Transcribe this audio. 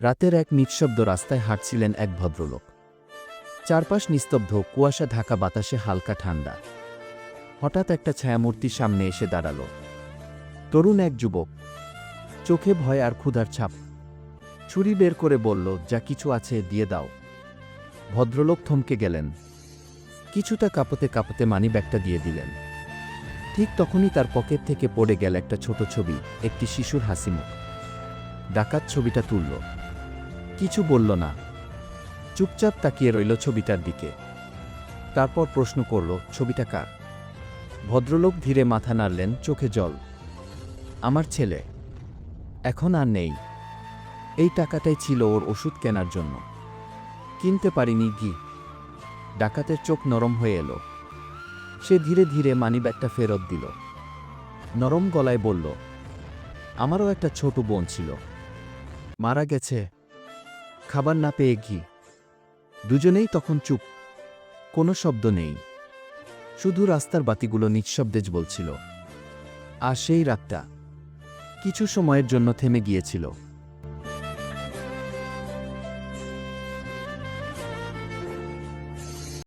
রাতের এক নিঃশব্দ রাস্তায় হাঁটছিলেন এক ভদ্রলোক। চারপাশ নিস্তব্ধ, কুয়াশা ঢাকা, বাতাসে হালকা ঠান্ডা। হঠাৎ একটা ছায়ামূর্তি সামনে এসে দাঁড়াল। তরুণ এক যুবক, চোখে ভয় আর ক্ষুধার ছাপ। ছুরি বের করে বলল, যা কিছু আছে দিয়ে দাও। ভদ্রলোক থমকে গেলেন। কিছুটা কাঁপতে কাঁপতে মানিব্যাগটা দিয়ে দিলেন। ঠিক তখনই তার পকেট থেকে পড়ে গেল একটা ছোট ছবি, একটি শিশুর হাসিমুখ। ডাকাত ছবিটা তুলল, কিছু বলল না, চুপচাপ তাকিয়ে রইল ছবিটার দিকে। তারপর প্রশ্ন করল, ছবিটা কার? ভদ্রলোক ধীরে মাথা নাড়লেন, চোখে জল। আমার ছেলে। এখন আর নেই। এই টাকাটাই ছিল ওর ওষুধ কেনার জন্য। কিনতে পারিনি ঘি। ডাকাতের চোখ নরম হয়ে এলো। সে ধীরে ধীরে মানিব্যাগটা ফেরত দিল। নরম গলায় বলল, আমারও একটা ছোট বোন ছিল, মারা গেছে খাবার না পেয়ে ঘি। দুজনেই তখন চুপ, কোনো শব্দ নেই, শুধু রাস্তার বাতিগুলো নিঃশব্দে জ্বলছিল। আর সেই রাতটা কিছু সময়ের জন্য থেমে গিয়েছিল।